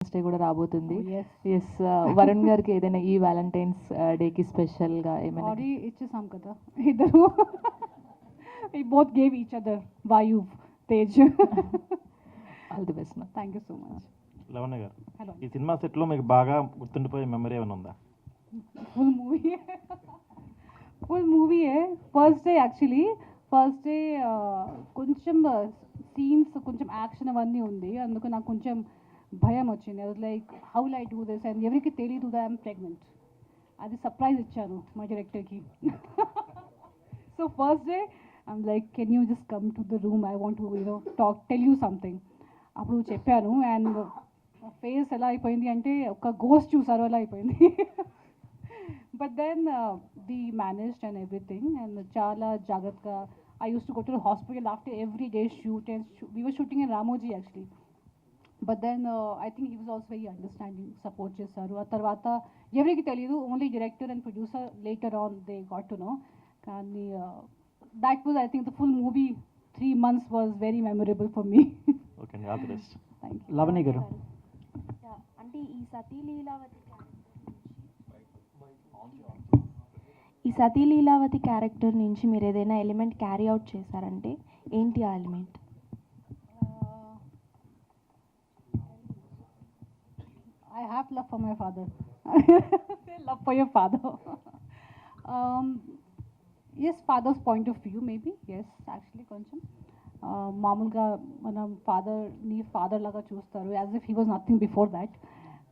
Day కూడా రాబోతుంది. Yes yes Varun గారికి ఏదైనా ఈ వ్యాలంటైన్స్ డేకి స్పెషల్గా ఏమైనా ఆల్రెడీ ఇచ్చేసాం కదా ఇద్దరు. we both gave each other Vayu Tej. All the best. Thank you so much. Lavanya గారు, Hello. ఈ సినిమా సెట్లో మీకు బాగా గుర్తుండిపోయే మెమరీ ఏమైనా ఉందా? Full movie. Full movie है. First day actually. First day కొంచెం సీన్స్ కొంచెం యాక్షన్ అవన్నీ ఉంది, అందుకు నాకు కొంచెం భయం వచ్చింది. I was like how will I do this and ఎవరికి తెలియదు దా ఐఎమ్ ప్రెగ్నెంట్. అది సర్ప్రైజ్ ఇచ్చాను మా డైరెక్టర్కి. So first day I'm like can you just come to the room, I want to tell you something. అప్పుడు చెప్పాను అండ్ ఫేస్ ఎలా అయిపోయింది అంటే ఒక గోస్ట్ చూసారు అలా అయిపోయింది. But then we managed and everything, and chala jagatga. I used to go to the hospital after every day shoot, and we were shooting in Ramoji actually. But then I think he was also very understanding, support chesaru. A tarvata evriki teliyadu, only director and producer later on they got to know. Kani that was, I think, the full movie 3 months was very memorable for me. Okay అండి, all the best. Thank you. Lavani garu, అంటే ఈ సతీ Leelavathi character నుంచి మీరు ఏదైనా element carry out చేశారంటే ఏంటి ఆ element? I have love for my father. Love for your father. Yes, father's point of view maybe. Yes, actually కొంచెం మామూలుగా మన ఫాదర్ని ఫాదర్ లాగా చూస్తారు, as if he was nothing before that.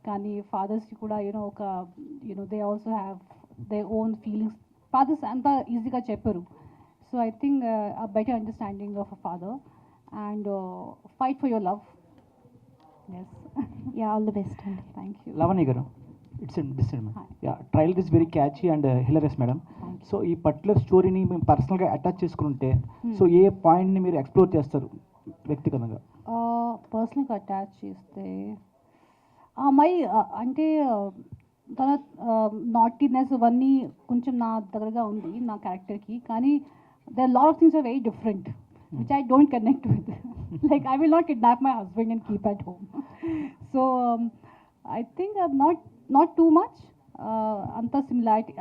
కానీ ఫాదర్స్కి కూడా ఒక they also have they own feelings. Fathers అంతా ఈజీగా చెప్పరు. So I think a better understanding of a father and fight for your love. Yes, ya, all the best అండి. Thank you. Lavani garu, it's decent Hi. Ya trailer is very catchy and hilarious madam. Thank you. So ఈ particular స్టోరీని మేము పర్సనల్గా attach చేసుకుంటే Hmm. So ఏ పాయింట్ని మీరు explore చేస్తారు వ్యక్తిగతంగా? పర్సనల్గా అటాచ్ చేస్తే ఆ అమ్మాయి అంటే తన నాటీనెస్ అవన్నీ కొంచెం నా దగ్గరగా ఉంది నా క్యారెక్టర్కి. కానీ there lot of things are very different which I don't connect with. Like I will not kidnap my husband and keep at home. So I think not too much అంత similarity.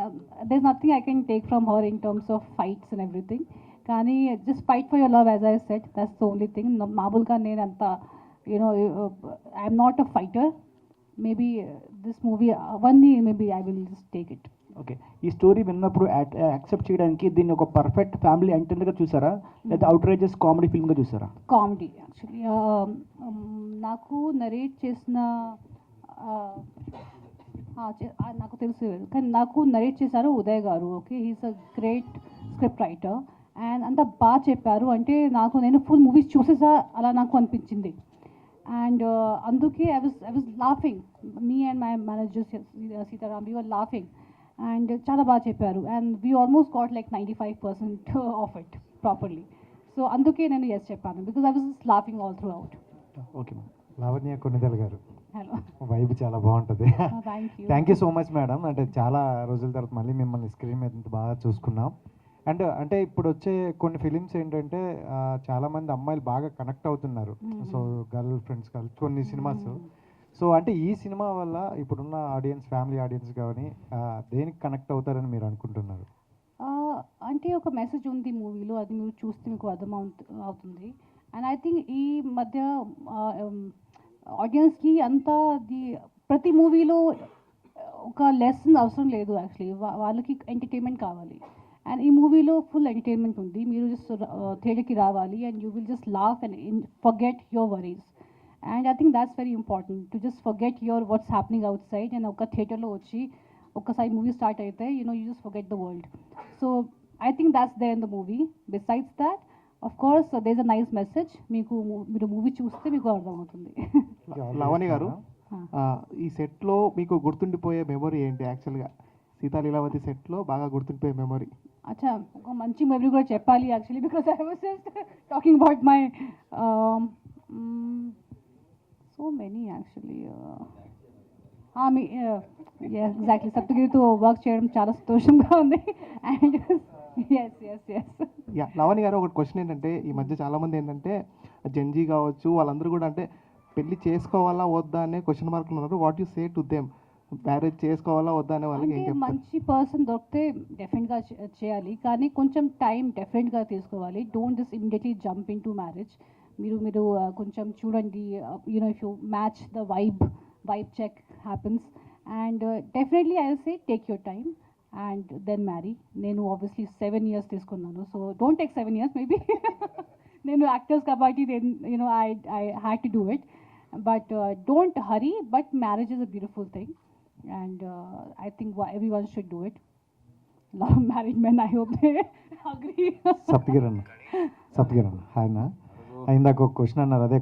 There is nothing I can take from her in terms of fights and everything. కానీ just fight for your love, as I said, that's the only thing. మామూలుగా నేను అంత I'm not a fighter. Maybe this movie అవన్నీ maybe I will just take it. Okay, ఈ story విన్నప్పుడు accept చేయడానికి దీన్ని ఒక పర్ఫెక్ట్ ఫ్యామిలీ ఎంటర్గా చూసారా, లేదా అవుట్రేజెస్ కామెడీ ఫిల్మ్గా చూసారా? Comedy actually. నాకు నరేట్ చేసిన నాకు తెలుసు కానీ నాకు నరేట్ చేశారు ఉదయ్ గారు. Okay, he's a great script writer and అంత బాగా చెప్పారు. అంటే నేను ఫుల్ మూవీస్ చూసేసా అలా నాకు అనిపించింది. అండ్ అందుకే I was laughing, me and my manager Sitaram, we were laughing. And చాలా బాగా చెప్పారు and we almost got like 95% of it properly. So అందుకే నేను ఎస్ చెప్పాను, because I was laughing all through out. Okay ma'am. Lavanya Konidela గారు, hello, vibe చాలా బాగుంటుంది. Thank you. Thank you so much madam. అంటే చాలా రోజుల తర్వాత మళ్ళీ మిమ్మల్ని స్క్రీన్ మీద ఇంత బాగా చూసుకున్నాం. అండ్ అంటే ఇప్పుడు వచ్చే కొన్ని ఫిలిమ్స్ ఏంటంటే చాలామంది అమ్మాయిలు బాగా కనెక్ట్ అవుతున్నారు. సో గర్ల్ ఫ్రెండ్స్ కొన్ని సినిమాస్. సో అంటే ఈ సినిమా వల్ల ఇప్పుడున్న ఆడియన్స్, ఫ్యామిలీ ఆడియన్స్ కానీ దేనికి కనెక్ట్ అవుతారని మీరు అనుకుంటున్నారు? అంటే ఒక మెసేజ్ ఉంది మూవీలో, అది మీరు చూస్తే మీకు అర్థం అవుతుంది. అండ్ ఐ థింక్ ఈ మధ్య ఆడియన్స్కి అంతా ప్రతి మూవీలో ఒక లెసన్ అవసరం లేదు యాక్చువల్లీ. వాళ్ళకి ఎంటర్టైన్మెంట్ కావాలి. అండ్ ఈ మూవీలో ఫుల్ ఎంటర్టైన్మెంట్ ఉంది. మీరు జస్ట్ థియేటర్కి రావాలి and you will just laugh and forget your worries. And I think that's very important to just forget your what's happening outside. And ఒక థియేటర్లో వచ్చి ఒక్కసారి మూవీ స్టార్ట్ అయితే you just forget the world. So I think that's there in the movie. Besides that of course there is a nice message. మీరు movie చూస్తే మీకు అర్థమవుతుంది. లవణి గారు, ఈ సెట్లో మీకు గుర్తుండిపోయే మెమొరీ ఏంటి? యాక్చువల్గా సీతా లీలావతి సెట్లో బాగా గుర్తుండిపోయే మెమొరీ? అచ్చా, ఒక మంచి మెమరీ కూడా చెప్పాలి actually, because I was just talking about my so many actually. Exactly సప్తగిరితో వర్క్ చేయడం చాలా సంతోషంగా ఉంది. And yes yes yes. Ya, Lavani garu, ఒకటి క్వశ్చన్ ఏంటంటే ఈ మధ్య చాలామంది ఏంటంటే జెన్జీ కావచ్చు వాళ్ళందరూ కూడా అంటే పెళ్లి చేసుకోవాలా వద్దా అనే క్వశ్చన్ మార్కులు ఉన్నారు. What you say to them? Marriage చేసుకోవాలా వద్దా అనే వాళ్ళకి ఏం అంటే చెప్తారు? మంచి పర్సన్ దొరికితే డెఫినెట్గా చేయాలి, కానీ కొంచెం టైం డెఫినెట్గా తీసుకోవాలి. Don't just immediately jump into marriage. మీరు కొంచెం చూడండి, you know if you match the vibe check happens. And definitely I will say take your time and then marry. నేను ఆబ్వియస్లీ 7 years తీసుకున్నాను, so don't take 7 years maybe. నేను actors కాబట్టి you know I had to do it. But don't hurry, but marriage is a beautiful thing. And I think everyone should do it. A lot of married men, I hope they agree. సప్తగిరన్న hi నా. ఇందాక ఒక question అన్నారు, అదే